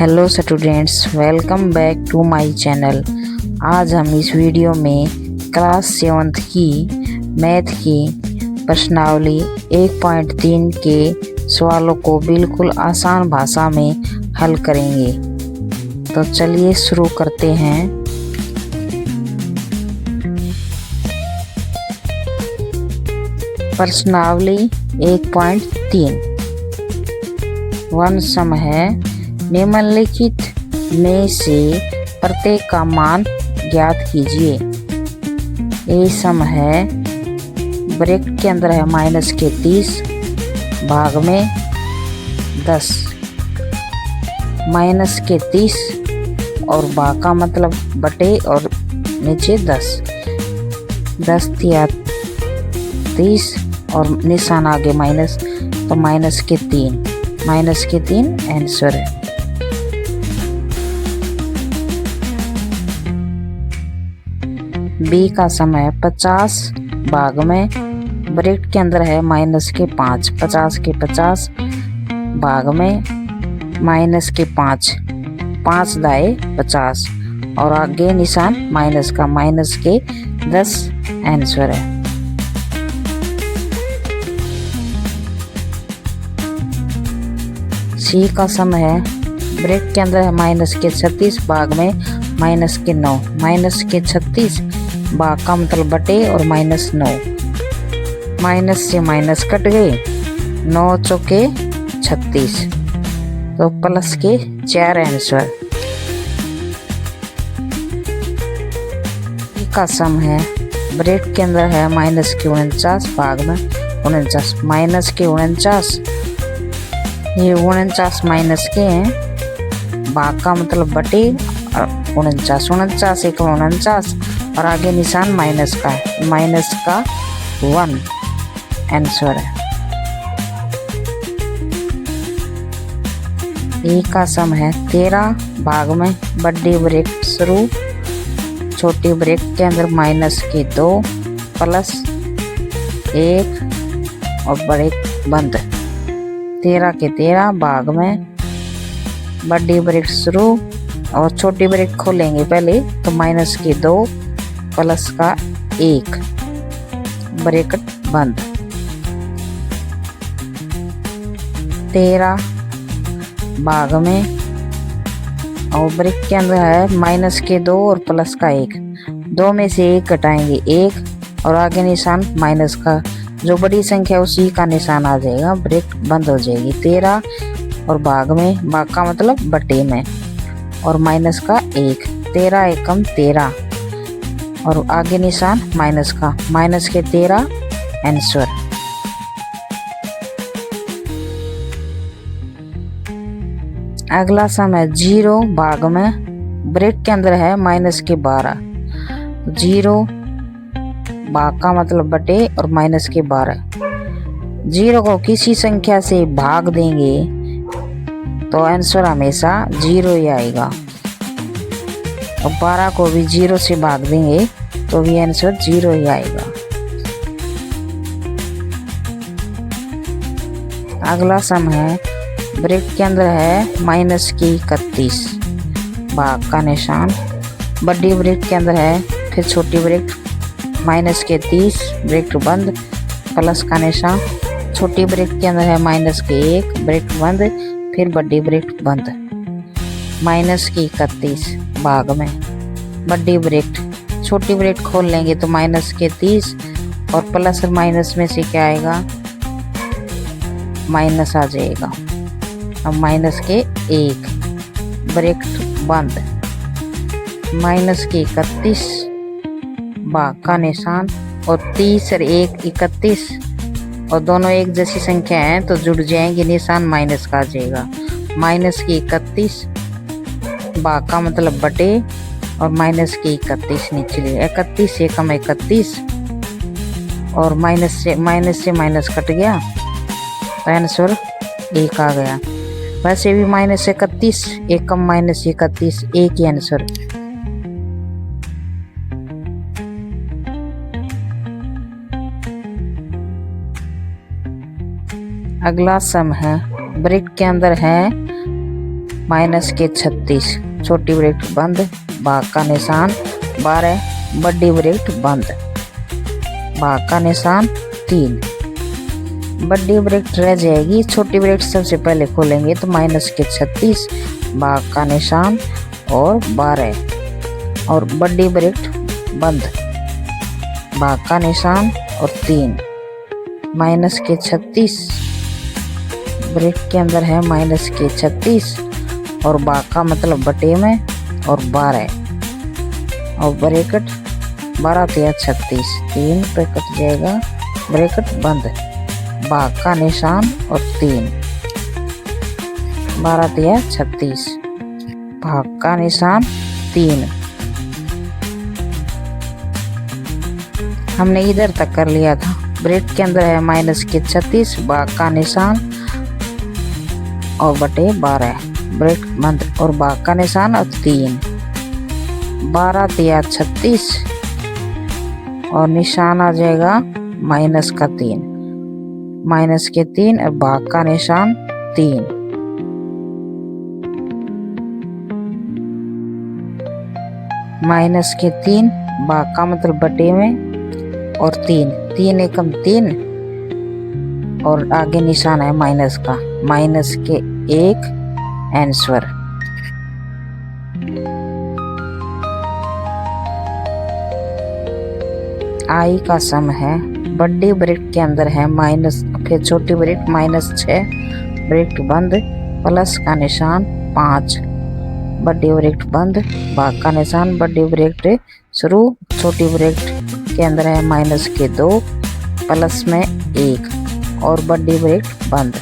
Hello students, welcome back to my channel. आज हम इस वीडियो में क्लास 7th की मैथ की प्रश्नावली 1.3 के सवालों को बिल्कुल आसान भाषा में हल करेंगे। तो चलिए शुरू करते हैं। प्रश्नावली 1.3 वन सम है। निम्नलिखित में से प्रत्येक का मान ज्ञात कीजिए। ये सम है, ब्रैकेट के अंदर है माइनस के 30, भाग में 10। माइनस के 30 और भाग का मतलब बटे और नीचे 10। 10 या 30 और निशान आगे माइनस, तो माइनस के 3 आंसर है। बी का समय 50, भाग में ब्रैकेट के अंदर है माइनस के 5। 50 के 50, भाग में माइनस के 5। 5 दाए 50 और आगे निशान माइनस का, माइनस के 10 आंसर है। सी का सम है, ब्रैकेट के अंदर है माइनस के 36, भाग में माइनस के 9। माइनस के 36, भाग का मतलब बटे और माइनस 9। माइनस से माइनस कट गए, 9 चौके 36, तो प्लस के 4 आंसर। का सम है, ब्रैकेट के अंदर है माइनस के 49, भाग में 49। माइनस के 49, ये 49 माइनस के हैं, भाग का मतलब बटे और 49। 49 एक 49 और आगे निशान माइनस का है, माइनस का 1 आंसर है। ए का सम है 13, भाग में बड़ी ब्रैकेट शुरू, छोटी ब्रैकेट के अंदर माइनस के 2 प्लस 1 और ब्रैकेट बंद। 13 के 13, भाग में बड़ी ब्रैकेट शुरू और छोटी ब्रैकेट खोलेंगे पहले, तो माइनस के 2 प्लस का 1 ब्रैकेट बंद। 13, भाग में और ब्रैकेट के अंदर है माइनस के 2 और प्लस का 1। 2 में से 1 घटाएंगे 1 और आगे निशान माइनस का, जो बड़ी संख्या उसी का निशान आ जाएगा, ब्रैकेट बंद हो जाएगी। 13 और भाग में, भाग का मतलब बटे में और माइनस का 1। 13 एकम 13 और आगे निशान माइनस का, माइनस के 13 आंसर। अगला सम है 0, भाग में ब्रैकेट के अंदर है माइनस के 12। 0 भाग का मतलब बटे और माइनस के 12। 0 को किसी संख्या से भाग देंगे तो आंसर हमेशा 0 ही आएगा, और 12 को भी 0 से भाग देंगे तो भी आंसर 0 ही आएगा। अगला सम है, ब्रैकेट के अंदर है माइनस की 31, भाग का निशान बड़ी ब्रैकेट के अंदर है, फिर छोटी ब्रैकेट माइनस के 30 ब्रैकेट बंद प्लस का निशान, छोटी ब्रैकेट के अंदर है माइनस के 1 ब्रैकेट बंद, फिर बड़ी ब्रैकेट बंद। माइनस की 31, भाग में बड़ी ब्रैकेट, छोटी ब्रैकेट खोल लेंगे तो माइनस के 30 और प्लस और माइनस में से क्या आएगा, माइनस आ जाएगा। अब माइनस के 1 ब्रैकेट बंद। माइनस की 31, भाग का निशान और 30 और 1 31, और दोनों एक जैसी संख्या हैं तो जुड़ जाएंगे, निशान माइनस का आ जाएगा। माइनस की 31, भाग का मतलब बटे और माइनस की 31 निचले, 31 एकम 31 और माइनस से माइनस कट गया तो आंसर 1 आ गया। वैसे भी माइनस 31 एकम माइनस 31 एक ही आंसर। अगला सम है, ब्रैकेट के अंदर है माइनस के 36, छोटी ब्रैकेट बंद, भाग का निशान 12, बड़ी ब्रैकेट बंद, भाग का निशान 3, बड़ी ब्रैकेट रह जाएगी। छोटी ब्रैकेट सबसे पहले खोलेंगे तो माइनस के 36, भाग का निशान और 12 और बड़ी ब्रैकेट बंद, भाग का निशान और 3, माइनस के 36 ब्रैकेट के अंदर है माइनस के 36 और भाग का मतलब बटे में और 12 और ब्रैकेट 12 तिया 36, 3 पे कट जाएगा, ब्रैकेट बंद, भाग का निशान और 3, 12 तिया 36, भाग का निशान 3। हमने इधर तक कर लिया था। ब्रैकेट के अंदर है माइनस के 36, भाग का निशान और बटे 12, ब्रैकेट बंद और भाग का निशान और 3, 12 तिया 36 और निशान आ जाएगा माइनस का 3, माइनस के 3 और भाग का निशान 3, माइनस के 3, भाग का मतलब बटे में और 3, 3 एकम 3 और आगे निशान है माइनस का, माइनस के 1 आंसर। आई का सम है, बड़ी ब्रैकेट के अंदर है माइनस, फिर छोटी ब्रैकेट माइनस 6, ब्रैकेट बंद, प्लस का निशान 5, बड़ी ब्रैकेट बंद, भाग का निशान, बड़ी ब्रैकेट शुरू, छोटी ब्रैकेट के अंदर है माइनस के 2, प्लस में 1 और बड़ी ब्रैकेट बंद,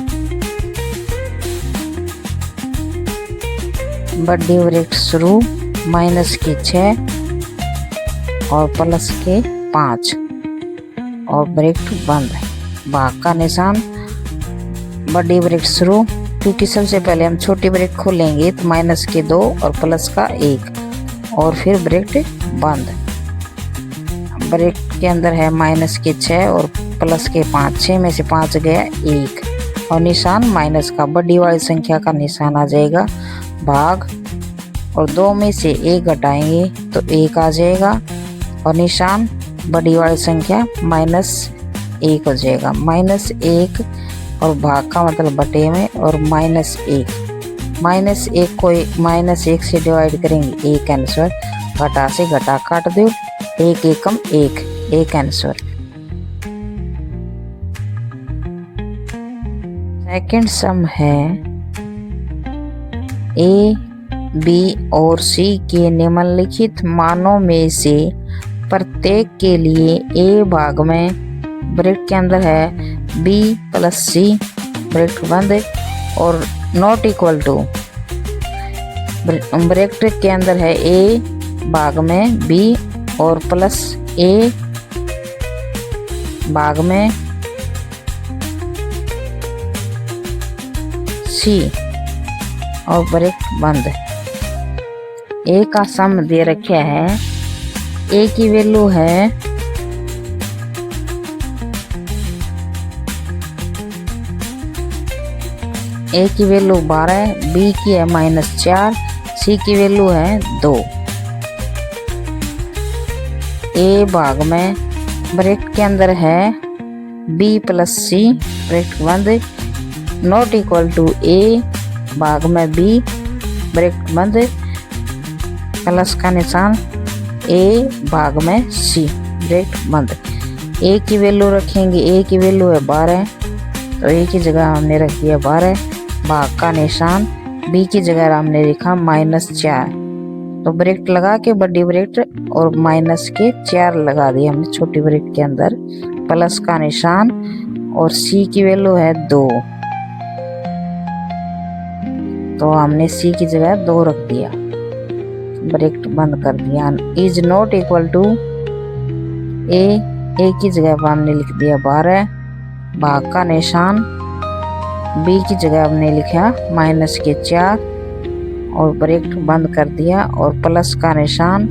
बड़ी ब्रैकेट शुरू, माइनस के 6 और प्लस के 5 और ब्रैकेट बंद, भाग का निशान, बड़ी ब्रैकेट शुरू, क्योंकि सबसे पहले हम छोटी ब्रैकेट खोलेंगे तो माइनस के 2 और प्लस का 1 और फिर ब्रैकेट बंद, ब्रैकेट के अंदर है माइनस के 6 और प्लस के 5, 6 में से 5 गया 1 और निशान माइनस का, बड़ी वाली संख्या का निशान आ जाएगा भाग और 2 में से 1 घटाएंगे तो 1 आ जाएगा और निशान बड़ी वाली संख्या -1 हो जाएगा, -1 और भाग का मतलब बटे में और -1, -1 को -1 से डिवाइड करेंगे 1 आंसर, घटा से घटा काट दो, 1 एकम 1 आंसर। सेकंड सम है ए, बी और सी के निम्नलिखित मानों में से प्रत्येक के लिए ए भाग में, ब्रैकेट के अंदर है बी प्लस सी, ब्रैकेट बंद और नॉट इक्वल टू, ब्रैकेट के अंदर है ए भाग में बी और प्लस ए भाग में सी और ब्रैकेट बंद। ए का सम दे रखा है, ए की वैल्यू है ए की वैल्यू 12, बी की है -4, सी की वैल्यू है 2। ए भाग में ब्रैकेट के अंदर है बी प्लस सी, ब्रैकेट बंद, नॉट इक्वल टू ए भाग में बी, ब्रैकेट बंद, प्लस का निशान ए भाग में सी, ब्रैकेट बंद। ए की वैल्यू रखेंगे, ए की वैल्यू है 12 तो ए की जगह हमने रख दिया 12, भाग का निशान, बी की जगह हमने लिखा -4 तो ब्रैकेट लगा के बड़ी ब्रैकेट और माइनस के 4 लगा दिए हमने छोटी ब्रैकेट के अंदर, प्लस का निशान और सी की वैल्यू है 2 तो हमने सी की जगह 2 रख दिया, ब्रैकेट बंद कर दिया। इज नॉट इक्वल टू ए की जगह पर हमने लिख दिया 12, भाग का निशान, बी की जगह हमने लिखा -4 और ब्रैकेट बंद कर दिया और प्लस का निशान,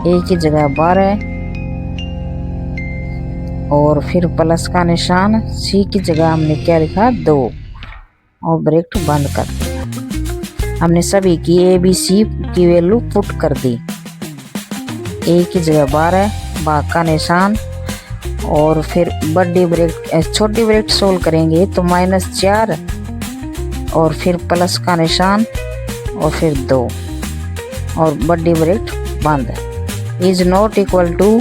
ए की जगह 12 और फिर प्लस का निशान, सी की जगह हमने क्या लिखा 2 और ब्रैकेट बंद कर दिया। हमने सभी की ए बी सी की वैल्यू पुट कर दी। ए की जगह 12, भाग का निशान, और फिर बड़ी ब्रैकेट छोटी ब्रैकेट सोल्व करेंगे तो -4 और फिर प्लस का निशान और फिर 2 और बड़ी ब्रैकेट बंद। इज नॉट इक्वल टू,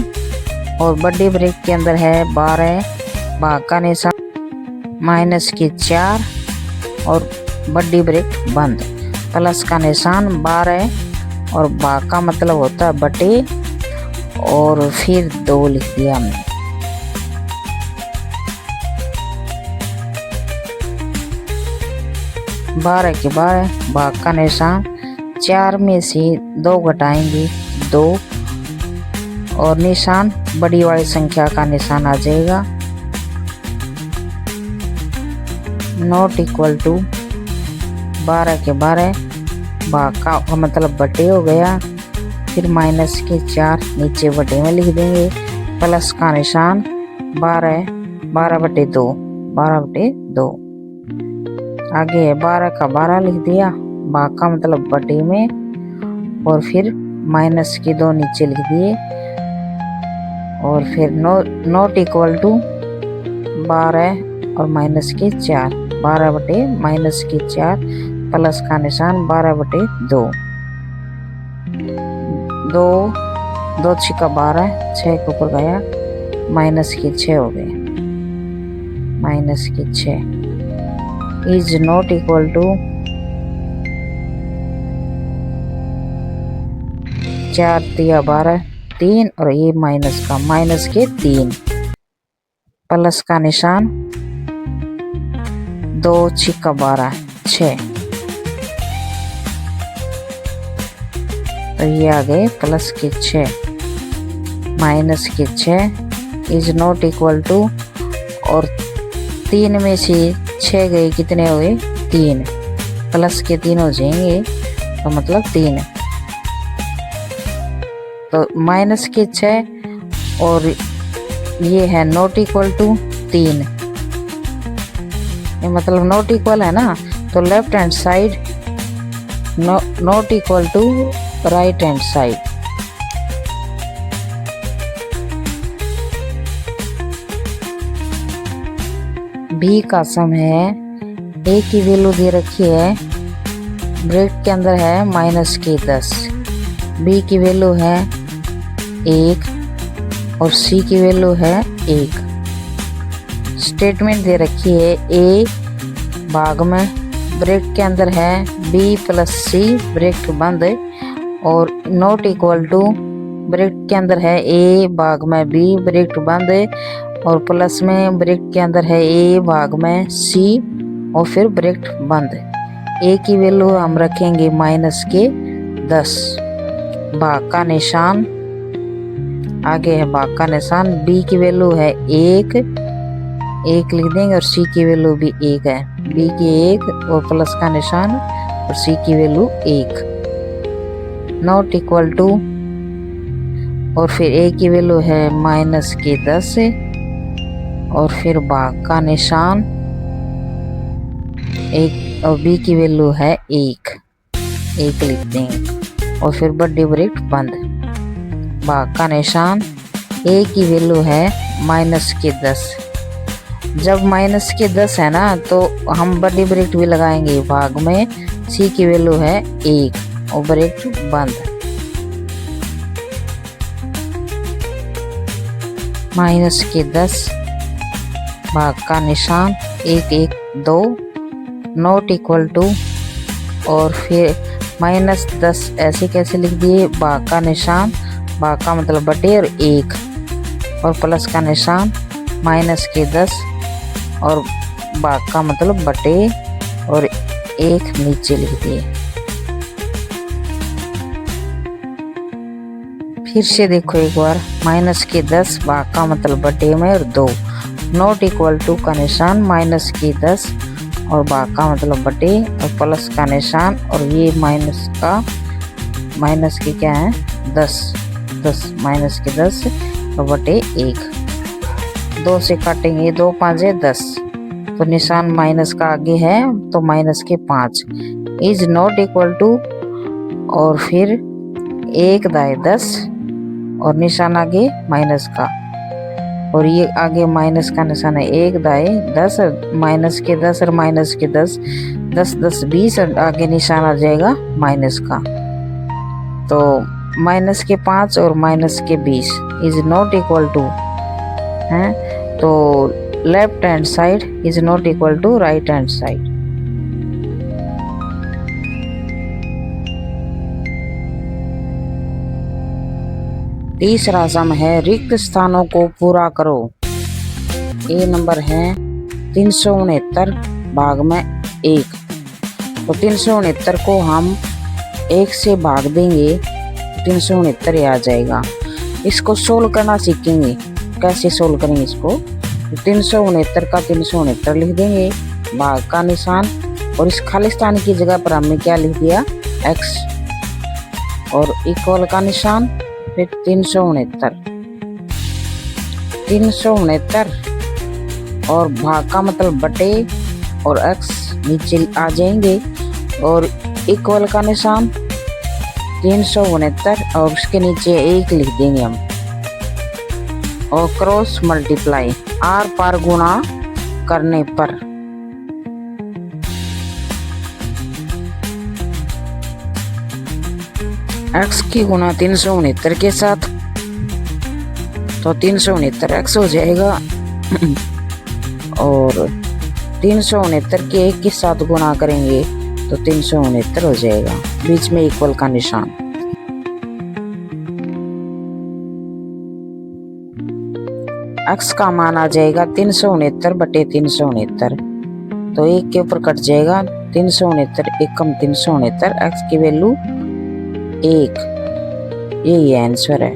और बड़ी ब्रैकेट के अंदर है 12, भाग का निशान, -4 और बड़ी ब्रैकेट बंद, प्लस का निशान 12 और भाग का मतलब होता है बटे, और फिर 2 लिख दिया हमने। बारह के 12, भाग का निशान, 4 में से 2 घटाएंगे 2, और निशान बड़ी वाली संख्या का निशान आ जाएगा। नॉट इक्वल टू 12 के 12, भाग का मतलब बटे हो गया, फिर -4 नीचे बटे में लिख देंगे, प्लस का निशान 12, 12/2, 12/2। आगे है 12 का 12 लिख दिया, भाग का मतलब बटे में, और फिर -2 नीचे लिख दिए, और फिर नॉट इक्वल टू 12 और -4, 12/-4, प्लस का निशान 12/2, 2 6 12, 6 के ऊपर गया, -6 हो गए, -6 इज नॉट इक्वल टू 4 3 12, 3 और ये -3, प्लस का निशान 2 6 12, 6, तो ये आ गए प्लस के 6, -6 इज नॉट इक्वल टू, और 3 में से 6 गए, कितने हुए 3, प्लस के 3 हो जाएंगे तो मतलब 3, तो -6 और ये है नॉट इक्वल टू 3, ये मतलब नॉट इक्वल है ना, तो left hand side not equal to right hand side. B का सम है, ए की वैल्यू दे रखी है, ब्रैकेट के अंदर है -10, बी की वैल्यू है 1 और सी की वैल्यू है 1। स्टेटमेंट दे रखी है, ए भाग में ब्रैकेट के अंदर है बी प्लस सी ब्रैकेट बंद, और नॉट इक्वल टू ब्रैकेट के अंदर है ए भाग में बी ब्रैकेट बंद, और प्लस में ब्रैकेट के अंदर है ए भाग में सी और फिर ब्रैकेट बंद। ए की वैल्यू हम रखेंगे -10, भाग का निशान, आगे है भाग का निशान, बी की वैल्यू है 1 लिख देंगे, और सी की वैल्यू भी 1 है, बी की 1 और प्लस का निशान और सी की वैल्यू 1, नॉट इक्वल टू, और फिर ए की वैल्यू है -10 और फिर भाग का निशान 1, और बी की वैल्यू है 1 लिख देंगे, और फिर बड़ी ब्रैकेट बंद, भाग का निशान, ए की वैल्यू है -10। जब -10 है ना तो हम बड़ी ब्रैकेट भी लगाएंगे भाग में, सी की वैल्यू है 1 और ब्रैकेट बंद, -10 भाग का निशान 1 1 2, नॉट इक्वल टू, और फिर -10 ऐसे कैसे लिख दिए, भाग का निशान, भाग का मतलब बटे और 1 और प्लस का निशान -10 और भाग का मतलब बटे और 1 नीचे लिख दिए। फिर से देखो एक बार, -10 भाग का मतलब बटे में और 2, नॉट इक्वल टू का निशान -10 और भाग का मतलब बटे और प्लस का निशान, और ये माइनस के क्या है 10 -10 और बटे 1, 2 से काटेंगे, 2 5 10, तो निशान माइनस का आगे है तो -5, इज नॉट इक्वल टू, और फिर 1 दाएं 10 और निशान आगे माइनस का, और ये आगे माइनस का निशान है। 1 दाएं 10 और माइनस के 10 और माइनस के 10, 10 10 20 और आगे निशान आ जाएगा माइनस का। तो माइनस के 5 और माइनस के 20 इज नॉट इक्वल टू है, तो left hand side is not equal to right hand side. तीसरा सम है रिक्त स्थानों को पूरा करो। ए नंबर है 369 भाग में 1। तो 369 को हम 1 से भाग देंगे, 369 आ जाएगा। इसको सोल्व करना सीखेंगे, कैसे सोल्व करेंगे इसको। तो 369 का 369 लिख देंगे, भाग का निशान, और इस खालिस्तान की जगह पर हमने क्या लिख दिया, x, और इक्वल का निशान, फिर 369 और भाग का मतलब बटे, और x नीचे आ जाएंगे, और इक्वल का निशान 369 और उसके नीचे 1 लिख देंगे हम, और क्रॉस मल्टीप्लाई आर पार गुणा करने पर x की गुणा 369 के साथ, तो 369 x हो जाएगा, और 369 के 1 के साथ गुणा करेंगे तो 369 हो जाएगा, बीच में इक्वल का निशान। x का मान आ जाएगा 369 बटे 369, तो 1 के ऊपर कट जाएगा, 369 1 कम 369, x की वैल्यू 1, यही आंसर है।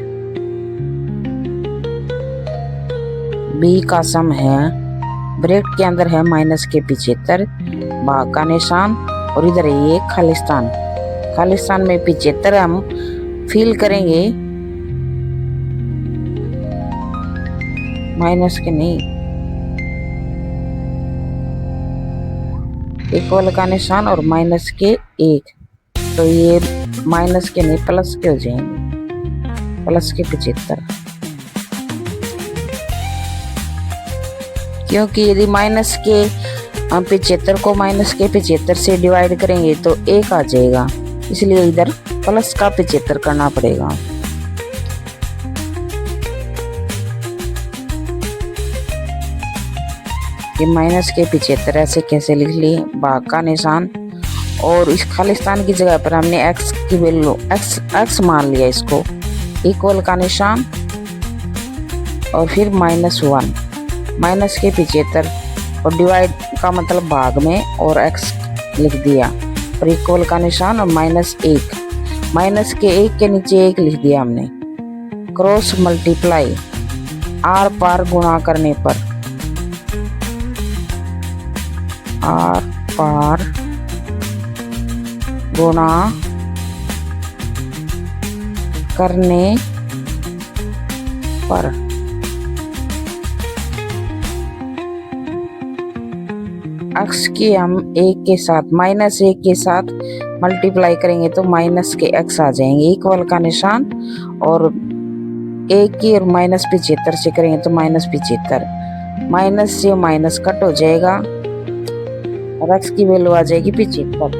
बी का सम है, ब्रैकेट के अंदर है माइनस के 75, भाग का निशान, और इधर है ये खालिस्तान, खालिस्तान में 75 हम फिल करेंगे, माइनस के नहीं, इक्वल का निशान और माइनस के 1, तो ये माइनस के नहीं प्लस के हो जाएंगे, प्लस के 75, क्योंकि यदि माइनस के 75 को माइनस के 75 से डिवाइड करेंगे तो 1 आ जाएगा, इसलिए इधर प्लस का 75 करना पड़ेगा। ये माइनस के 75 ऐसे कैसे लिख लिए, भाग का निशान, और इस खालिस्तान की जगह पर हमने x की वैल्यू x मान लिया, इसको इक्वल का निशान, और फिर -1, माइनस के 75 और डिवाइड का मतलब भाग में, और x लिख दिया, और इक्वल का निशान, और -1, माइनस के 1 के नीचे 1 लिख दिया हमने, क्रॉस मल्टीप्लाई आर पार गुणा करने पर, आर पार गुणा करने पर x की हम 1 के साथ -1 के साथ मल्टीप्लाई करेंगे तो माइनस के x आ जाएंगे, इक्वल का निशान, और 1 की और -75 से करेंगे तो -75, माइनस से माइनस कट हो जाएगा, और x की वैल्यू आ जाएगी 75।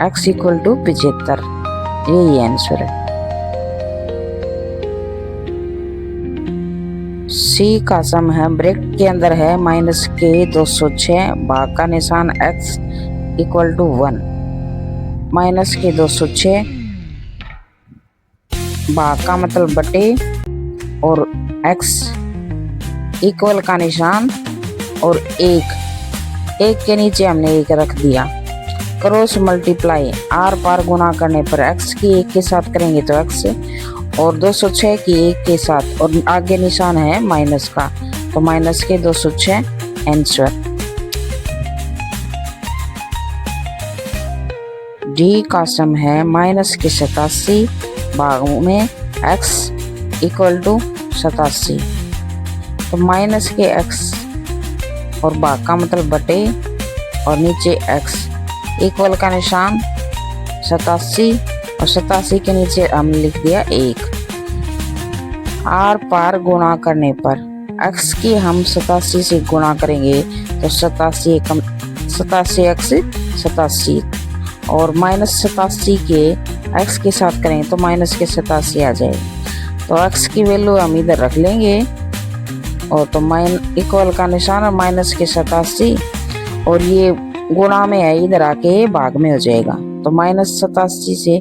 x इक्वल टू 75, यही आंसर है। सी का सम है, ब्रैकेट के अंदर है माइनस के 206, भाग का निशान x इक्वल टू 1, माइनस के 206, भाग का मतलब बटे, और x इक्वल का निशान, और 1 के नीचे हमने 1 रख दिया, क्रॉस मल्टीप्लाई आर पार गुणा करने पर x की 1 के साथ करेंगे तो x, और 206 की 1 के साथ, और आगे निशान है माइनस का, तो माइनस के 206 आंसर। डी का सम है माइनस के 87, भागों में x इक्वल टू 87, तो माइनस के x और भाग का मतलब बटे और नीचे x इक्वल का निशान 87 और 87 के नीचे हमने लिख दिया 1। आर पार गुणा करने पर x की हम 87 से गुणा करेंगे तो 87 कम 87x 87 और -87 के x के साथ करेंगे तो माइनस के 87 आ जाएगा। तो x की वैल्यू हम इधर रख लेंगे और तो इक्वल का निशान और माइनस के 87 और ये गुणा में है, इधर आके भाग में हो जाएगा। तो -87 से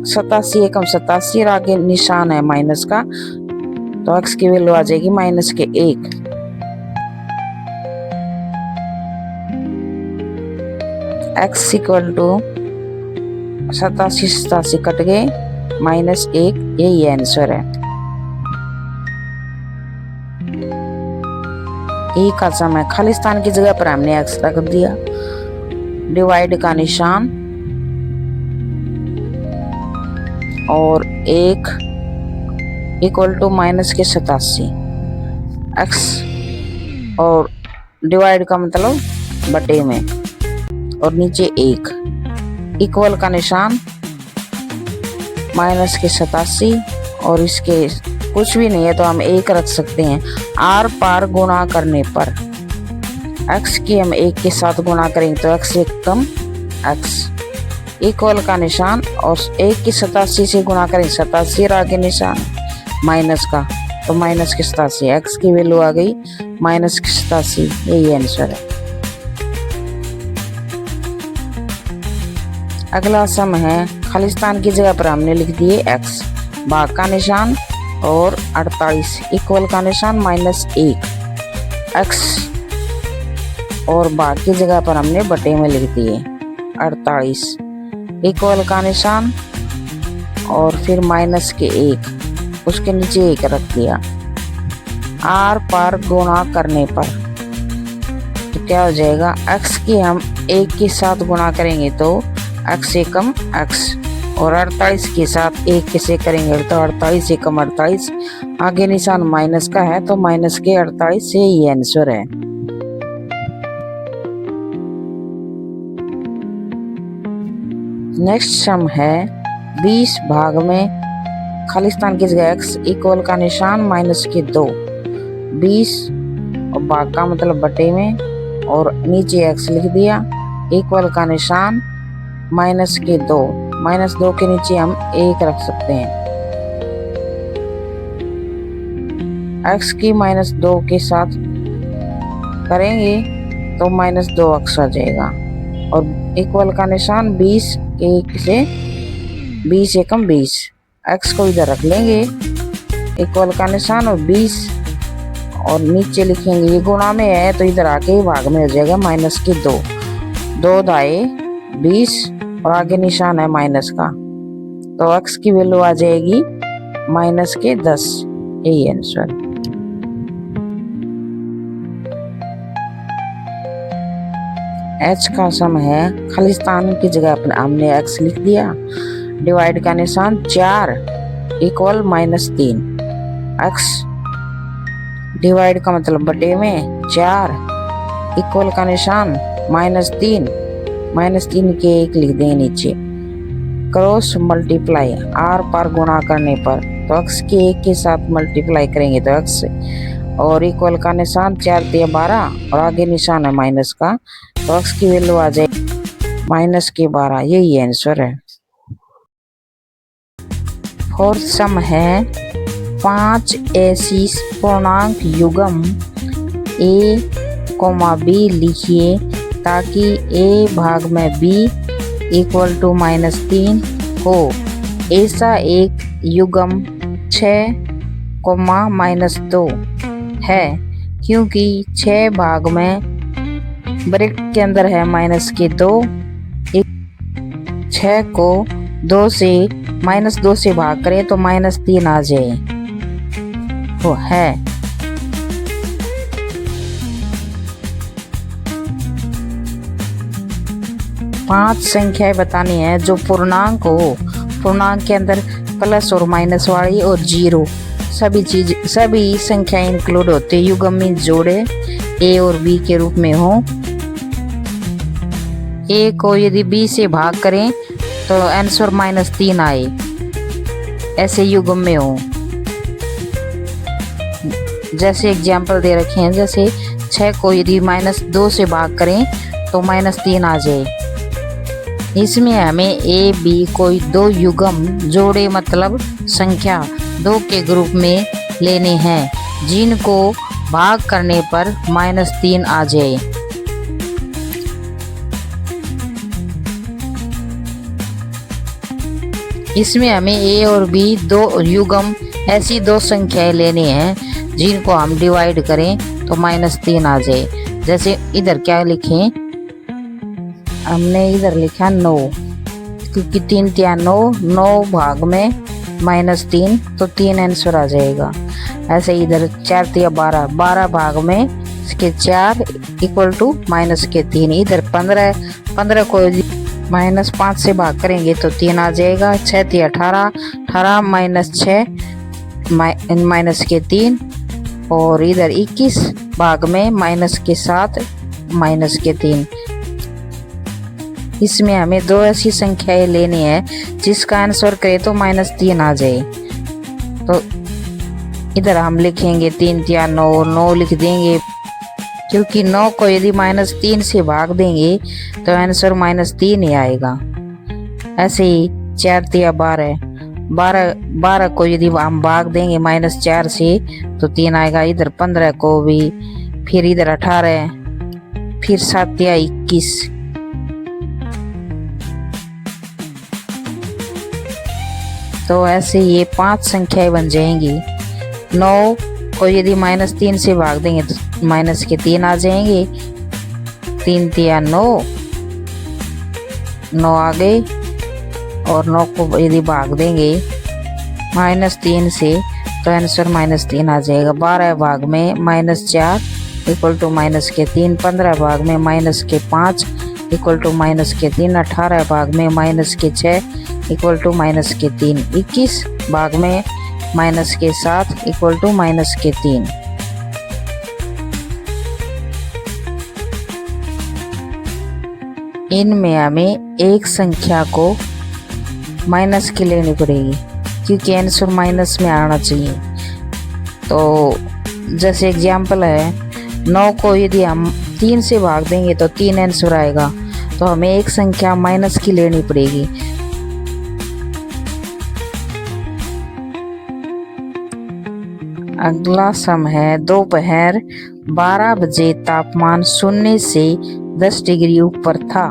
87 एकम 87 और आगे निशान है माइनस का, तो x की वैल्यू आ जाएगी माइनस के 1। x इक्वल टू 87 कट गए -1, यही आंसर है। ई का सम है, खालिस्तान की जगह पर हमने x रख दिया, डिवाइड का निशान और 1 इक्वल टू माइनस के 87 x और डिवाइड का मतलब बटे में और नीचे 1 इक्वल का निशान माइनस के 87 और इसके कुछ भी नहीं है तो हम 1 रख सकते हैं। आर पार गुणा करने पर x की हम 1 के साथ गुणा करेंगे तो x 1 कम x इक्वल का निशान और 1 की 87 से गुणा करेंगे 87 और आगे निशान माइनस का तो माइनस के 87 x की वैल्यू आ गई माइनस के 87, यही आंसर है। अगला सम है, खालिस्तान की जगह पर हमने लिख दिए x, भाग का निशान और 48 इक्वल का निशान -1 x और भाग की जगह पर हमने बटे में लिख दिए 48 इक्वल का निशान और फिर माइनस के 1 उसके नीचे 1 रख दिया। आर पार गुणा करने पर तो क्या हो जाएगा, x की हम 1 के साथ गुणा करेंगे तो x एकम x और 48 के साथ 1 से करेंगे तो 48 एकम 48 आगे निशान माइनस का है तो माइनस के 48 से ही आंसर है। नेक्स्ट सम है 20 भाग में खालिस्तान की जगह x इक्वल का निशान माइनस के 2 20 और भाग का मतलब बटे में और नीचे x लिख दिया इक्वल का निशान माइनस के 2 -2 के नीचे हम 1 रख सकते हैं। x की -2 के साथ करेंगे तो -2x आ जाएगा और इक्वल का निशान 20 1 से 20 एकम 20 x को इधर रख लेंगे इक्वल का निशान और 20 और नीचे लिखेंगे, ये गुणा में है तो इधर आके भाग में हो जाएगा माइनस के 2 2 दाए 20 और आगे निशान है माइनस का तो x की वैल्यू आ जाएगी माइनस के 10, यही आंसर। h का सम है, खालिस्तान की जगह पर हमने x लिख दिया, डिवाइड का निशान 4 इक्वल -3 x डिवाइड का मतलब बटे में 4 इक्वल का निशान -3 -3 के 1 लिख देंगे नीचे क्रॉस मल्टीप्लाई आर पार गुणा करने पर तो x के 1 के साथ मल्टीप्लाई करेंगे तो x और इक्वल का निशान 4 × 12 और आगे निशान है माइनस का तो x की वैल्यू आ जाएगी माइनस के 12, यही आंसर है। फोर्थ सम है 5 ऐसी पूर्णांक युग्म a, b लिखिए ताकि a भाग में b इक्वल टू -3 हो। ऐसा एक युग्म 6, -2 है क्योंकि 6 भाग में ब्रैकेट के अंदर है -2 6 को 2 से -2 से भाग करें तो -3 आ जाए वो है। पांच संख्याएं बतानी है जो पूर्णांक हो, पूर्णांक के अंदर प्लस और माइनस वाली और जीरो सभी संख्याएं इंक्लूड होते हैं। युग्म में जोड़े ए और बी के रूप में हो। ए को यदि बी से भाग करें तो आंसर -3 आए, ऐसे युग्म में हो। जैसे एग्जाम्पल दे रखे हैं, जैसे 6 को यदि -2 से भाग करें तो -3 आ जाए। इसमें हमें ए बी कोई दो युग्म जोड़े मतलब संख्या 2 के ग्रुप में लेने हैं, जिनको भाग करने पर -3 आ जाए। इसमें हमें ए और बी दो युग्म ऐसी दो संख्याएं लेनी हैं जिनको हम डिवाइड करें तो -3 आ जाए। जैसे इधर क्या लिखें, हमने इधर लिखा 9, क्योंकि 3 तिया 9, 9 भाग में -3 तो 3 आंसर आ जाएगा। ऐसे इधर 4 तिया 12, 12 भाग में इसके 4 इक्वल टू -3। इधर 15, 15 को -5 से भाग करेंगे तो 3 आ जाएगा। 6 तिया 18, 18 -6 -3, और इधर 21 भाग में -7 -3। इसमें हमें दो ऐसी संख्याएं लेनी है जिसका आंसर करें तो -3 आ जाए। तो इधर हम लिखेंगे 3 तिया 9, 9 लिख देंगे, क्योंकि 9 को यदि -3 से भाग देंगे तो आंसर -3 ही आएगा। ऐसे ही 4 तिया 12, 12 को यदि हम भाग देंगे -4 से तो 3 आएगा। इधर 15 को भी, फिर इधर 18, फिर 7 तिया 21। तो ऐसे ये 5 संख्याएं बन जाएंगी। 9 को यदि -3 से भाग देंगे तो -3 आ जाएंगे। 3 तिया 9, 9 आ गए, और 9 को यदि भाग देंगे -3 से तो आंसर -3 आ जाएगा। 12 भाग में -4 इक्वल टू -3, 15 भाग में -5 इक्वल टू -3, 18 भाग में -6 इक्वल टू -3, 21 भाग में -7 इक्वल टू -3। इनमें हमें एक संख्या को माइनस की लेनी पड़ेगी, क्योंकि आंसर माइनस में आना चाहिए। तो जैसे एग्जाम्पल है, 9 को यदि हम 3 से भाग देंगे तो 3 आंसर आएगा, तो हमें एक संख्या माइनस की लेनी पड़ेगी। अगला सम है, दोपहर 12 बजे तापमान 0 से 10 डिग्री ऊपर था।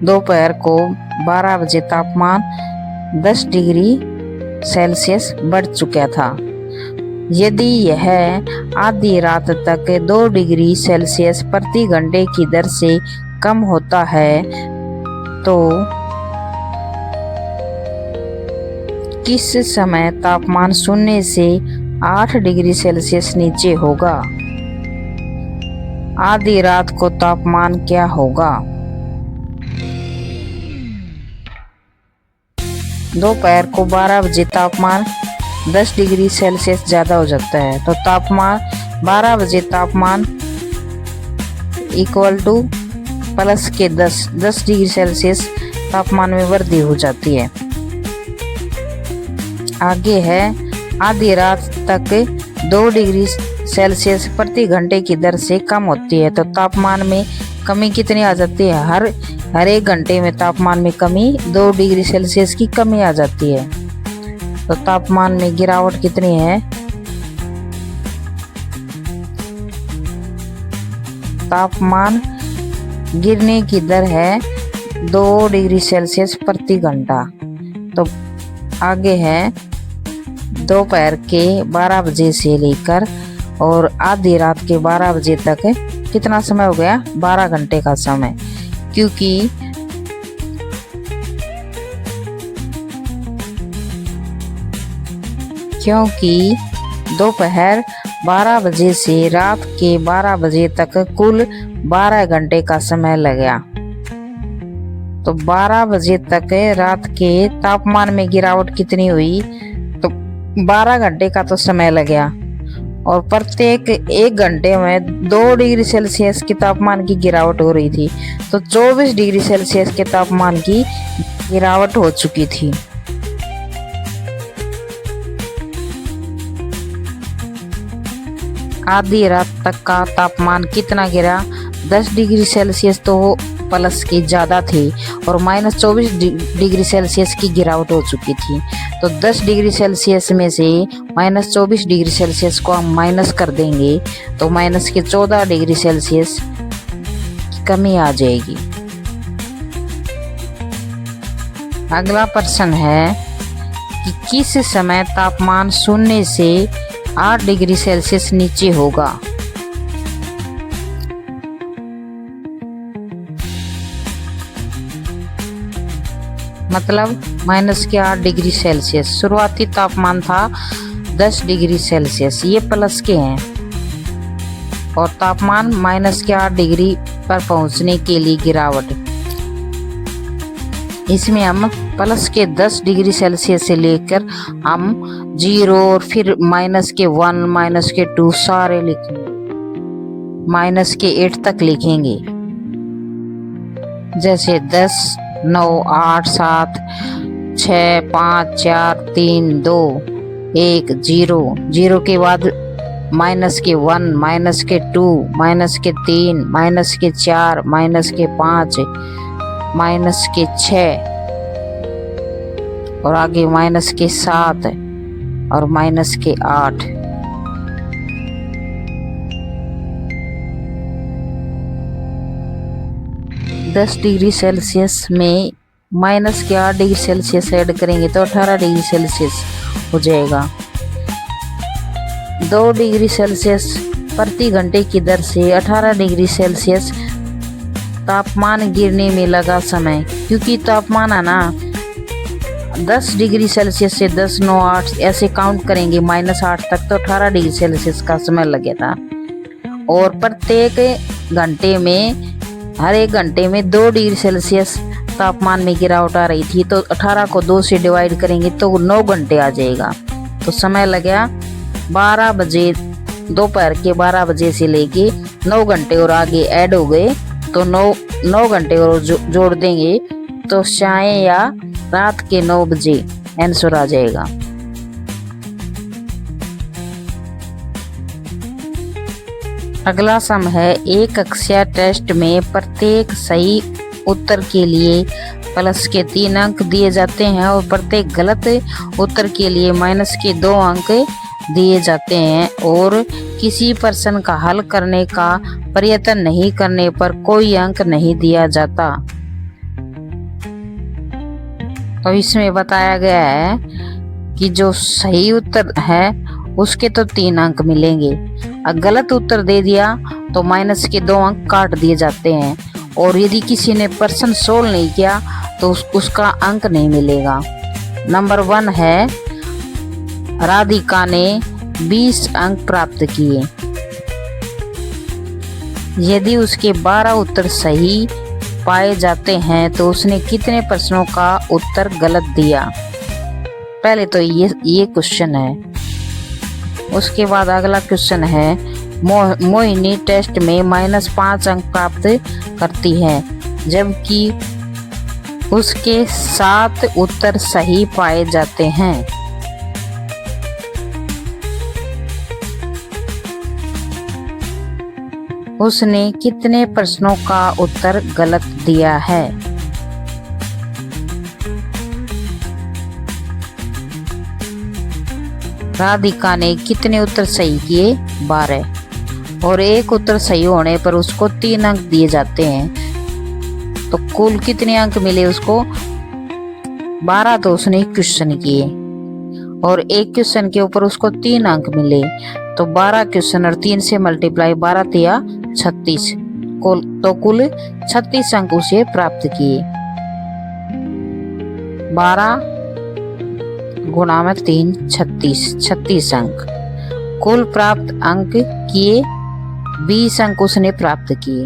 दोपहर को 12 बजे तापमान 10 डिग्री सेल्सियस बढ़ चुका था। यदि यह आधी रात तक 2 डिग्री सेल्सियस प्रति घंटे की दर से कम होता है तो किस समय तापमान 0 से 8 डिग्री सेल्सियस नीचे होगा? आधी रात को तापमान क्या होगा? दोपहर को 12 बजे तापमान 10 डिग्री सेल्सियस ज़्यादा हो जाता है, तो तापमान 12 बजे तापमान इक्वल टू प्लस के 10 डिग्री सेल्सियस तापमान में वृद्धि हो जाती है। आगे है, आधी रात तक 2 डिग्री सेल्सियस प्रति घंटे की दर से कम होती है, तो तापमान में कमी कितनी आ जाती है? हर एक घंटे में तापमान में कमी 2 डिग्री सेल्सियस की कमी आ जाती है। तो तापमान में गिरावट कितनी है? तापमान गिरने की दर है 2 डिग्री सेल्सियस प्रति घंटा। तो आगे है, दोपहर के 12 बजे से लेकर और आधी रात के 12 बजे तक कितना समय हो गया? 12 घंटे का समय, क्योंकि दोपहर 12 बजे से रात के 12 बजे तक कुल 12 घंटे का समय लगा। तो 12 बजे तक रात के तापमान में गिरावट कितनी हुई? तो 12 घंटे का तो समय लगा, और प्रत्येक 1 घंटे में 2 डिग्री सेल्सियस के तापमान की गिरावट हो रही थी। तो 24 डिग्री सेल्सियस के तापमान की गिरावट हो चुकी थी। आधी रात तक का तापमान कितना गिरा? 10 डिग्री सेल्सियस तो प्लस की ज़्यादा थी और -24 डिग्री सेल्सियस की गिरावट हो चुकी थी। तो 10 डिग्री सेल्सियस में से -24 डिग्री सेल्सियस को हम माइनस कर देंगे तो माइनस के 14 डिग्री सेल्सियस की कमी आ जाएगी। अगला प्रश्न है कि किस समय तापमान 0 से 8 डिग्री सेल्सियस नीचे होगा? मतलब -8 डिग्री सेल्सियस। शुरुआती तापमान था 10 डिग्री सेल्सियस, ये प्लस के हैं, और तापमान -8 डिग्री पर पहुंचने के लिए गिरावट। इसमें हम प्लस के 10 डिग्री सेल्सियस से लेकर हम 0 और फिर -1, -2 सारे लिखेंगे, -8 तक लिखेंगे। जैसे 10, 9, 8, 7, 6, 5, 4, 3, 2, 1, 0। 0 के बाद -1, -2, -3, -4, -5, -6 और आगे -7 और -8। दस डिग्री सेल्सियस में -8 डिग्री सेल्सियस ऐड करेंगे तो 18 डिग्री सेल्सियस हो जाएगा। 2 डिग्री सेल्सियस प्रति घंटे की दर से 18 डिग्री सेल्सियस तापमान गिरने में लगा समय, क्योंकि तापमान है ना 10 डिग्री सेल्सियस से 10, 9, 8 ऐसे काउंट करेंगे -8 तक, तो 18 डिग्री सेल्सियस का समय लगेगा। और प्रत्येक घंटे में हर 1 घंटे में 2 डिग्री सेल्सियस तापमान में गिरावट आ रही थी। तो 18 को 2 से डिवाइड करेंगे तो 9 घंटे आ जाएगा। तो समय लगा 12 बजे, दोपहर के 12 बजे से लेके 9 घंटे और आगे ऐड हो गए तो 9 घंटे और जोड़ देंगे तो शाम या रात के 9 बजे आंसर आ जाएगा। अगला सम है, एक कक्षा टेस्ट में प्रत्येक सही उत्तर के लिए प्लस के 3 अंक दिए जाते हैं और प्रत्येक गलत उत्तर के लिए माइनस के 2 अंक दिए जाते हैं, और किसी प्रश्न का हल करने का प्रयत्न नहीं करने पर कोई अंक नहीं दिया जाता। तो इसमें बताया गया है कि जो सही उत्तर है उसके तो 3 अंक मिलेंगे, अगर गलत उत्तर दे दिया तो माइनस के 2 अंक काट दिए जाते हैं, और यदि किसी ने प्रश्न सोल्व नहीं किया तो उसका अंक नहीं मिलेगा। नंबर 1 है, राधिका ने 20 अंक प्राप्त किए। यदि उसके 12 उत्तर सही पाए जाते हैं तो उसने कितने प्रश्नों का उत्तर गलत दिया? पहले तो ये क्वेश्चन है। उसके बाद अगला क्वेश्चन है, मोहिनी टेस्ट में -5 अंक प्राप्त करती है जबकि उसके 7 उत्तर सही पाए जाते हैं। उसने कितने प्रश्नों का उत्तर गलत दिया है? राधिका ने कितने उत्तर सही किए? 12, और 1 उत्तर सही होने पर उसको 3 अंक दिए जाते हैं। तो कुल कितने अंक मिले उसको? 12 तो उसने क्वेश्चन किए और 1 क्वेश्चन के ऊपर उसको 3 अंक मिले, तो 12 क्वेश्चन और 3 से मल्टीप्लाई 12 तिया 36, तो कुल 36 अंक उसे प्राप्त किए। 12 गुणा में 3, 36 अंक। कुल प्राप्त अंक किए 20 अंक उसने प्राप्त किए,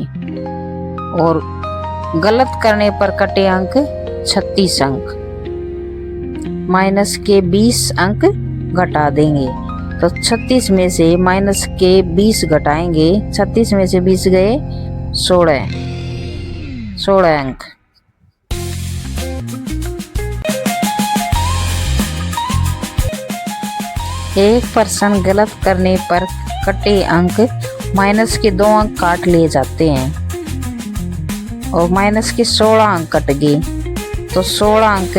और गलत करने पर कटे अंक 36 अंक। माइनस के 20 अंक घटा देंगे तो 36 में से माइनस के 20 घटाएंगे। 36 में से 20 गए 16 अंक। एक पर्सन गलत करने पर कटे अंक माइनस के 2 अंक काट लिए जाते हैं और माइनस के 16 अंक कट गए। तो 16 अंक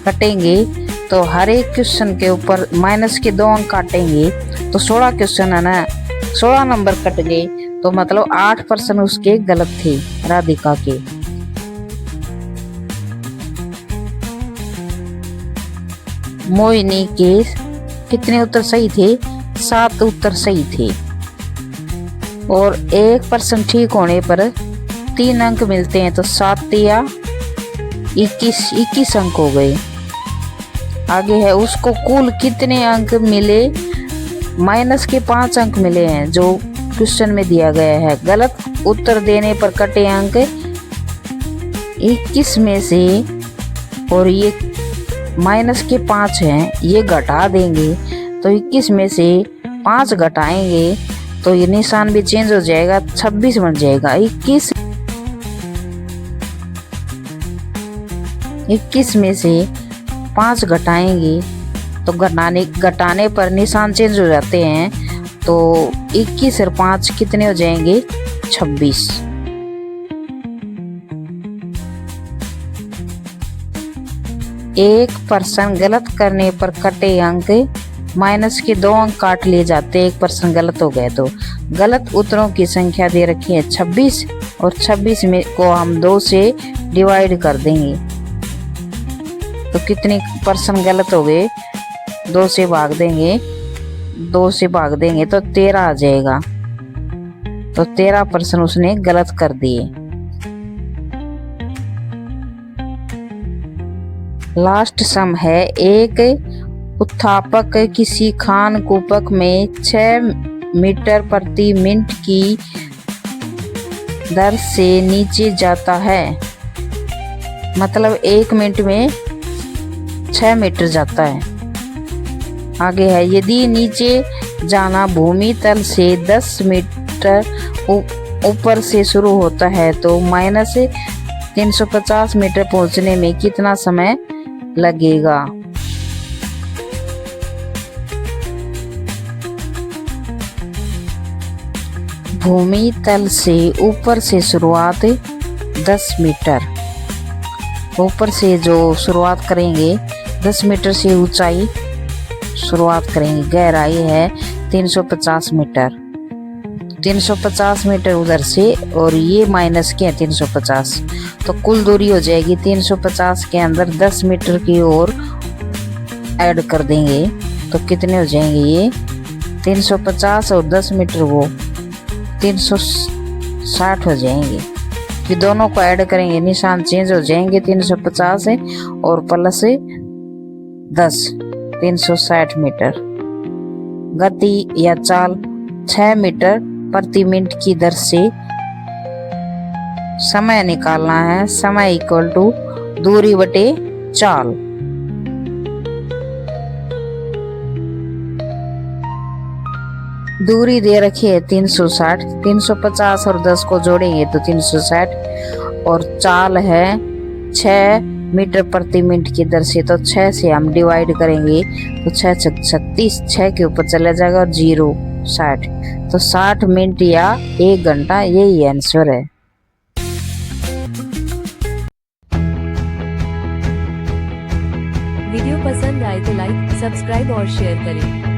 कटेंगे तो हर एक क्वेश्चन के ऊपर माइनस के 2 अंक काटेंगे तो 16 क्वेश्चन है ना, 16 नंबर कट गए। तो मतलब 8% उसके गलत थे राधिका के। मोहिनी के कितने उत्तर सही थे? 7 उत्तर सही थे और 1% ठीक होने पर 3 अंक मिलते हैं। तो 7 या 21 अंक हो गए। आगे है उसको कुल कितने अंक मिले? माइनस के 5 अंक मिले हैं जो क्वेश्चन में दिया गया है। गलत उत्तर देने पर कटे अंक 21 में से, और ये माइनस के 5 हैं, ये घटा देंगे तो 21 में से 5 घटाएंगे तो ये निशान भी चेंज हो जाएगा, 26 बन जाएगा। 21 में से 5 घटाएंगे तो घटाने पर निशान चेंज हो जाते हैं। तो 21 और 5 कितने हो जाएंगे? 26। एक पर्सन गलत करने पर कटे अंक माइनस के 2 अंक काट लिए जाते। 1% गलत हो गए तो गलत उत्तरों की संख्या दे रखी है 26 और 26 में को हम 2 से डिवाइड कर देंगे तो कितने % गलत हो गए? 2 से भाग देंगे, 2 से भाग देंगे तो 13 आ जाएगा। तो 13% उसने गलत कर दिए। लास्ट सम है। एक उत्थापक किसी खान कूपक में 6 मीटर प्रति मिनट की दर से नीचे जाता है। मतलब 1 मिनट में 6 मीटर जाता है। आगे है यदि नीचे जाना भूमि तल से 10 मीटर ऊपर से शुरू होता है तो माइनस 350 मीटर पहुंचने में कितना समय लगेगा? भूमि तल से ऊपर से शुरुआत 10 मीटर ऊपर से जो शुरुआत करेंगे 10 मीटर से ऊंचाई शुरुआत करेंगे। गहराई है 350 मीटर। 350 मीटर उधर से और ये माइनस के 350 तो कुल दूरी हो जाएगी 350 के अंदर 10 मीटर की ओर ऐड कर देंगे तो कितने हो जाएंगे? ये 350 और 10 मीटर वो 360 हो जाएंगे। कि दोनों को ऐड करेंगे निशान चेंज हो जाएंगे। 350 है और प्लस 10 360 मीटर। गति या चाल 6 मीटर प्रति मिनट की दर से समय निकालना है। समय इक्वल टू दूरी बटे चाल। दूरी दे रखी है 360, 350 और 10 को जोड़ेंगे तो 360 और चाल है 6 मीटर प्रति मिनट की दर से। तो 6 से हम डिवाइड करेंगे तो 6 छक 36, 6 के ऊपर चला जाएगा और 0 60 तो 60 मिनट या 1 घंटा, यही आंसर है। वीडियो पसंद आए तो लाइक, सब्सक्राइब और शेयर करें।